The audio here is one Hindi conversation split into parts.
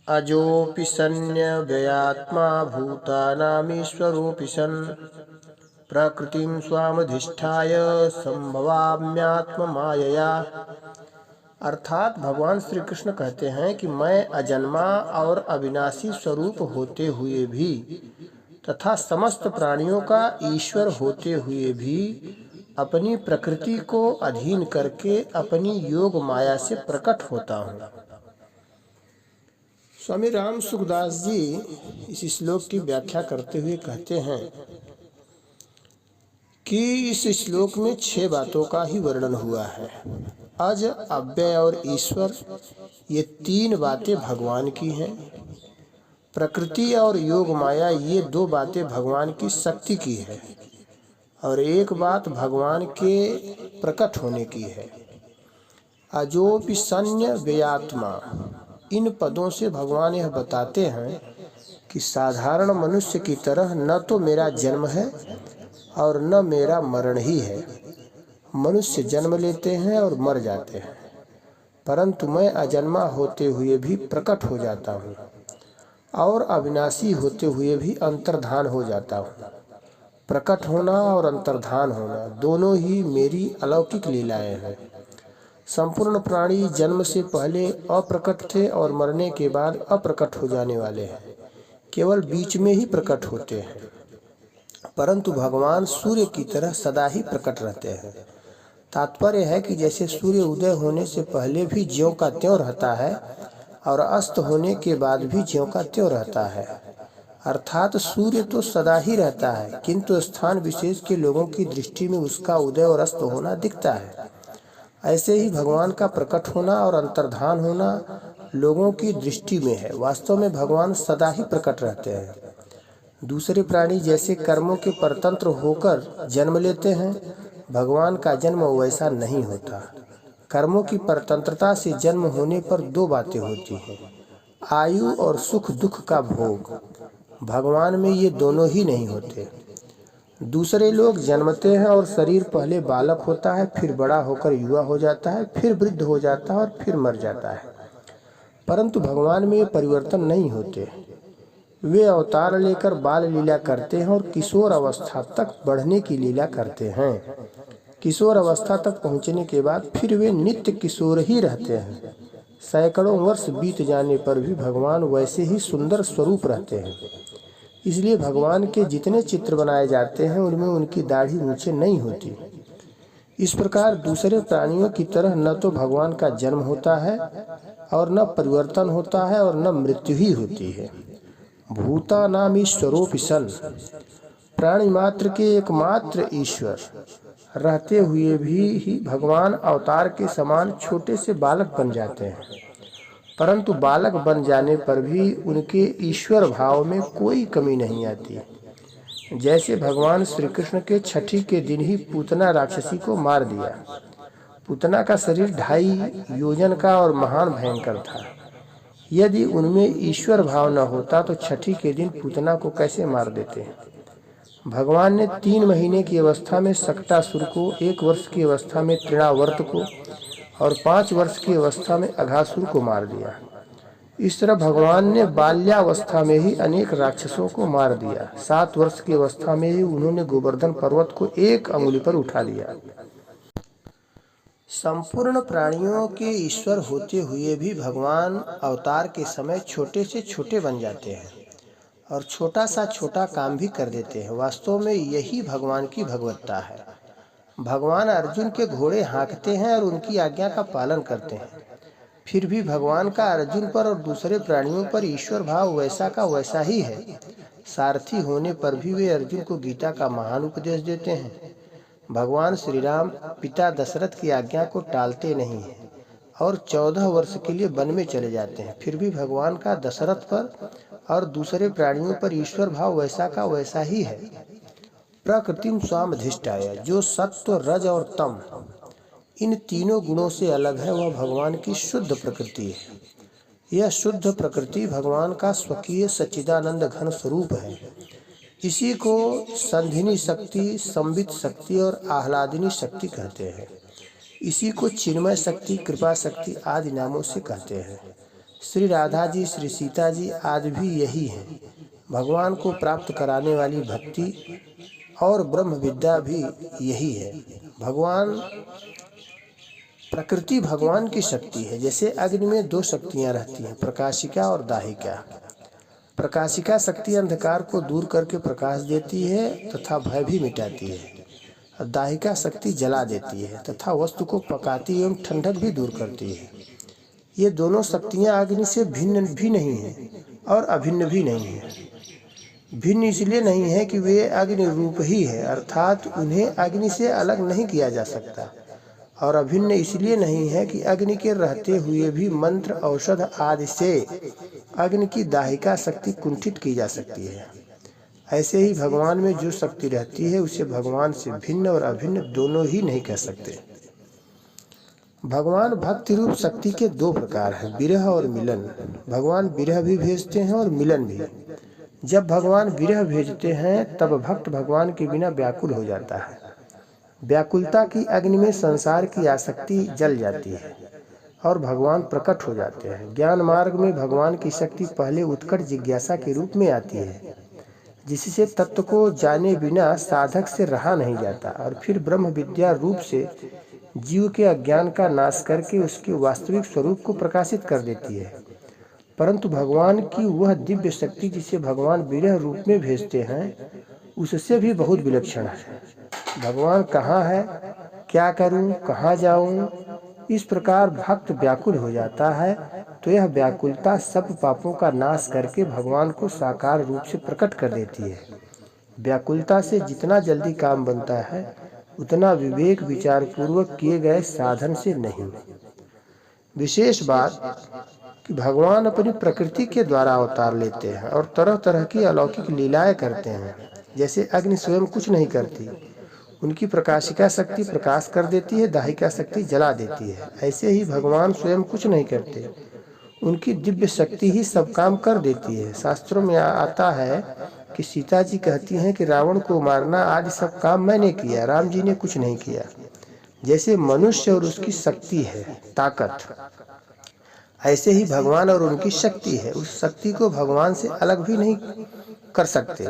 अजोऽपि सन्न्यव्ययात्मा भूतानामीश्वरोऽपि सन् प्रकृतिं स्वामधिष्ठाय संभवाम्यात्ममायया। अर्थात भगवान श्री कृष्ण कहते हैं कि मैं अजन्मा और अविनाशी स्वरूप होते हुए भी तथा समस्त प्राणियों का ईश्वर होते हुए भी अपनी प्रकृति को अधीन करके अपनी योग माया से प्रकट होता हूँ। स्वामी राम सुखदास जी इस श्लोक की व्याख्या करते हुए कहते हैं कि इस श्लोक में 6 बातों का ही वर्णन हुआ है। अज, अव्यय और ईश्वर, ये 3 बातें भगवान की हैं। प्रकृति और योग माया, ये 2 बातें भगवान की शक्ति की है और एक बात भगवान के प्रकट होने की है। अजोपि सन्न्य व्ययात्मा, इन पदों से भगवान यह बताते हैं कि साधारण मनुष्य की तरह न तो मेरा जन्म है और न मेरा मरण ही है। मनुष्य जन्म लेते हैं और मर जाते हैं, परंतु मैं अजन्मा होते हुए भी प्रकट हो जाता हूँ और अविनाशी होते हुए भी अंतर्धान हो जाता हूँ। प्रकट होना और अंतर्धान होना दोनों ही मेरी अलौकिक लीलाएं हैं। संपूर्ण प्राणी जन्म से पहले अप्रकट थे और मरने के बाद अप्रकट हो जाने वाले हैं, केवल बीच में ही प्रकट होते हैं। परंतु भगवान सूर्य की तरह सदा ही प्रकट रहते हैं। तात्पर्य है कि जैसे सूर्य उदय होने से पहले भी ज्यों का त्यों रहता है और अस्त होने के बाद भी ज्यों का त्यों रहता है। अर्थात सूर्य तो सदा ही रहता है, किंतु स्थान विशेष के लोगों की दृष्टि में उसका उदय और अस्त होना दिखता है। ऐसे ही भगवान का प्रकट होना और अंतर्धान होना लोगों की दृष्टि में है। वास्तव में भगवान सदा ही प्रकट रहते हैं। दूसरे प्राणी जैसे कर्मों के परतंत्र होकर जन्म लेते हैं, भगवान का जन्म वैसा नहीं होता। कर्मों की परतंत्रता से जन्म होने पर 2 बातें होती हैं, आयु और सुख दुख का भोग। भगवान में ये दोनों ही नहीं होते। दूसरे लोग जन्मते हैं और शरीर पहले बालक होता है, फिर बड़ा होकर युवा हो जाता है, फिर वृद्ध हो जाता है और फिर मर जाता है। परंतु भगवान में ये परिवर्तन नहीं होते। वे अवतार लेकर बाल लीला करते हैं और किशोर अवस्था तक बढ़ने की लीला करते हैं। किशोर अवस्था तक पहुंचने के बाद फिर वे नित्य किशोर ही रहते हैं। सैकड़ों वर्ष बीत जाने पर भी भगवान वैसे ही सुंदर स्वरूप रहते हैं। इसलिए भगवान के जितने चित्र बनाए जाते हैं उनमें उनकी दाढ़ी ऊंचे नहीं होती। इस प्रकार दूसरे प्राणियों की तरह न तो भगवान का जन्म होता है और न परिवर्तन होता है और न मृत्यु ही होती है। भूतानामीश्वरोऽपि सन्, प्राणी मात्र के एकमात्र ईश्वर रहते हुए भी ही भगवान अवतार के समान छोटे से बालक बन जाते हैं। परंतु बालक बन जाने पर भी उनके ईश्वर भाव में कोई कमी नहीं आती। जैसे भगवान श्री कृष्ण के छठी के दिन ही पूतना राक्षसी को मार दिया। पूतना का शरीर 2.5 योजन का और महान भयंकर था। यदि उनमें ईश्वर भाव न होता तो छठी के दिन पूतना को कैसे मार देते। भगवान ने 3 महीने की अवस्था में सक्टासुर को, 1 वर्ष की अवस्था में तृणावर्त को और 5 वर्ष की अवस्था में अघासुर को मार दिया। इस तरह भगवान ने बाल्यावस्था में ही अनेक राक्षसों को मार दिया। 7 वर्ष की अवस्था में ही उन्होंने गोवर्धन पर्वत को 1 अंगुली पर उठा लिया। संपूर्ण प्राणियों के ईश्वर होते हुए भी भगवान अवतार के समय छोटे से छोटे बन जाते हैं और छोटा सा छोटा काम भी कर देते हैं। वास्तव में यही भगवान की भगवत्ता है। भगवान अर्जुन के घोड़े हाँकते हैं और उनकी आज्ञा का पालन करते हैं। फिर भी भगवान का अर्जुन पर और दूसरे प्राणियों पर ईश्वर भाव वैसा का वैसा ही है। सारथी होने पर भी वे अर्जुन को गीता का महान उपदेश देते हैं। भगवान श्री राम पिता दशरथ की आज्ञा को टालते नहीं हैं और 14 वर्ष के लिए वन में चले जाते हैं। फिर भी भगवान का दशरथ पर और दूसरे प्राणियों पर ईश्वर भाव वैसा का वैसा ही है। प्रकृतिम स्वामधिष्ठाय, जो सत्व रज और तम इन तीनों गुणों से अलग है, वह भगवान की शुद्ध प्रकृति है। यह शुद्ध प्रकृति भगवान का स्वकीय सच्चिदानंद घन स्वरूप है। इसी को संधिनी शक्ति, संवित शक्ति और आह्लादिनी शक्ति कहते हैं। इसी को चिन्मय शक्ति, कृपा शक्ति आदि नामों से कहते हैं। श्री राधा जी, श्री सीता जी आदि भी यही हैं। भगवान को प्राप्त कराने वाली भक्ति और ब्रह्म विद्या भी यही है। प्रकृति भगवान की शक्ति है। जैसे अग्नि में दो शक्तियां रहती हैं, प्रकाशिका और दाहिका। प्रकाशिका शक्ति अंधकार को दूर करके प्रकाश देती है तथा भय भी मिटाती है। और दाहिका शक्ति जला देती है तथा वस्तु को पकाती एवं ठंडक भी दूर करती है। ये दोनों शक्तियां अग्नि से भिन्न भी नहीं हैं और अभिन्न भी नहीं हैं। भिन्न इसलिए नहीं है कि वे अग्नि रूप ही है, अर्थात उन्हें अग्नि से अलग नहीं किया जा सकता। और अभिन्न इसलिए नहीं है कि अग्नि के रहते हुए भी मंत्र, औषध आदि से अग्नि की दाहिका शक्ति कुंठित की जा सकती है। ऐसे ही भगवान में जो शक्ति रहती है उसे भगवान से भिन्न और अभिन्न दोनों ही नहीं कह सकते। भगवान भक्ति रूप शक्ति के दो प्रकार हैं, विरह और मिलन। भगवान विरह भी भेजते हैं और मिलन भी। जब भगवान विरह भेजते हैं तब भक्त भगवान के बिना व्याकुल हो जाता है। व्याकुलता की अग्नि में संसार की आसक्ति जल जाती है और भगवान प्रकट हो जाते हैं। ज्ञान मार्ग में भगवान की शक्ति पहले उत्कट जिज्ञासा के रूप में आती है, जिससे तत्व को जाने बिना साधक से रहा नहीं जाता, और फिर ब्रह्म विद्या रूप से जीव के अज्ञान का नाश करके उसके वास्तविक स्वरूप को प्रकाशित कर देती है। परंतु भगवान की वह दिव्य शक्ति जिसे भगवान विरह रूप में भेजते हैं उससे भी बहुत विलक्षण है। भगवान कहाँ है, क्या करूं, कहाँ जाऊं, इस प्रकार भक्त व्याकुल हो जाता है तो यह व्याकुलता सब पापों का नाश करके भगवान को साकार रूप से प्रकट कर देती है। व्याकुलता से जितना जल्दी काम बनता है उतना विवेक विचार पूर्वक किए गए साधन से नहीं। विशेष बात कि भगवान अपनी प्रकृति के द्वारा अवतार लेते हैं और तरह तरह की अलौकिक लीलाएं करते हैं। जैसे अग्नि स्वयं कुछ नहीं करती, उनकी प्रकाशिका शक्ति प्रकाश कर देती है, दाहिका शक्ति जला देती है। ऐसे ही भगवान स्वयं कुछ नहीं करते, उनकी दिव्य शक्ति ही सब काम कर देती है। शास्त्रों में आता है कि सीता जी कहती हैं कि रावण को मारना आदि सब काम मैंने किया, राम जी ने कुछ नहीं किया। जैसे मनुष्य और उसकी शक्ति है, ताकत, ऐसे ही भगवान और उनकी शक्ति है। उस शक्ति को भगवान से अलग भी नहीं कर सकते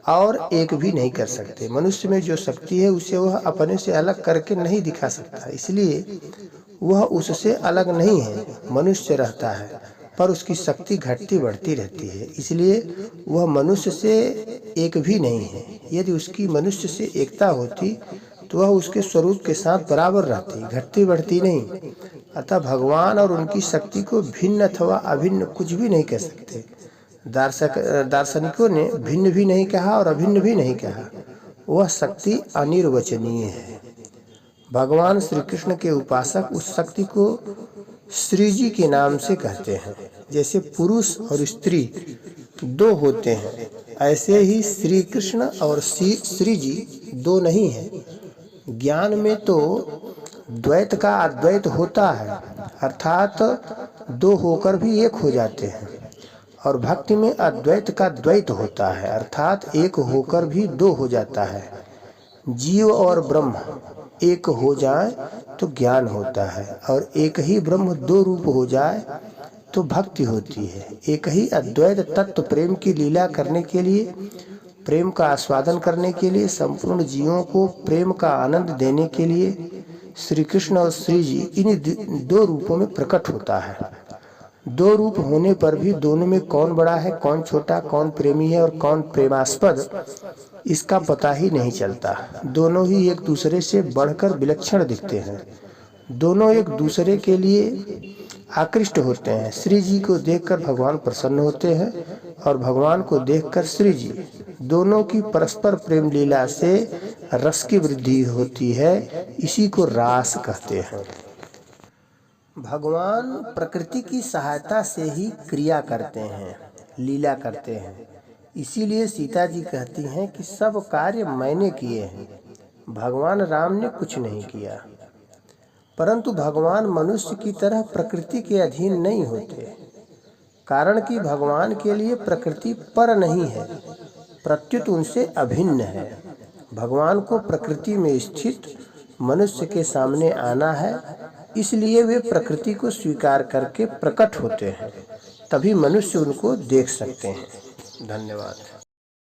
और एक भी नहीं कर सकते। मनुष्य में जो शक्ति है उसे वह अपने से अलग करके नहीं दिखा सकता, इसलिए वह उससे अलग नहीं है। मनुष्य रहता है पर उसकी शक्ति घटती बढ़ती रहती है, इसलिए वह मनुष्य से एक भी नहीं है। यदि उसकी मनुष्य से एकता होती तो वह उसके स्वरूप के साथ बराबर रहती, घटती बढ़ती नहीं। अतः भगवान और उनकी शक्ति को भिन्न अथवा अभिन्न कुछ भी नहीं कह सकते। दार्शनिकों ने भिन्न भी नहीं कहा और अभिन्न भी नहीं कहा, वह शक्ति अनिर्वचनीय है। भगवान श्री कृष्ण के उपासक उस शक्ति को श्री जी के नाम से कहते हैं। जैसे पुरुष और स्त्री दो होते हैं, ऐसे ही श्री कृष्ण और श्री जी दो नहीं हैं। ज्ञान में तो द्वैत का अद्वैत होता है, अर्थात दो होकर भी एक हो जाते हैं, और भक्ति में अद्वैत का द्वैत होता है, अर्थात एक होकर भी दो हो जाता है। जीव और ब्रह्म एक हो जाए तो ज्ञान होता है, और एक ही ब्रह्म दो रूप हो जाए तो भक्ति होती है। एक ही अद्वैत तत्व प्रेम की लीला करने के लिए, प्रेम का आस्वादन करने के लिए, संपूर्ण जीवों को प्रेम का आनंद देने के लिए श्री कृष्ण और श्री जी इन दो रूपों में प्रकट होता है। दो रूप होने पर भी दोनों में कौन बड़ा है, कौन छोटा, कौन प्रेमी है और कौन प्रेमास्पद, इसका पता ही नहीं चलता। दोनों ही एक दूसरे से बढ़कर विलक्षण दिखते हैं। दोनों एक दूसरे के लिए आकृष्ट होते हैं। श्री जी को देखकर भगवान प्रसन्न होते हैं और भगवान को देखकर श्री जी। दोनों की परस्पर प्रेम लीला से रस की वृद्धि होती है, इसी को रास कहते हैं। भगवान प्रकृति की सहायता से ही क्रिया करते हैं, लीला करते हैं। इसीलिए सीता जी कहती हैं कि सब कार्य मैंने किए हैं, भगवान राम ने कुछ नहीं किया। परंतु भगवान मनुष्य की तरह प्रकृति के अधीन नहीं होते, कारण कि भगवान के लिए प्रकृति पर नहीं है, प्रत्युत उनसे अभिन्न है। भगवान को प्रकृति में स्थित मनुष्य के सामने आना है, इसलिए वे प्रकृति को स्वीकार करके प्रकट होते हैं, तभी मनुष्य उनको देख सकते हैं। धन्यवाद।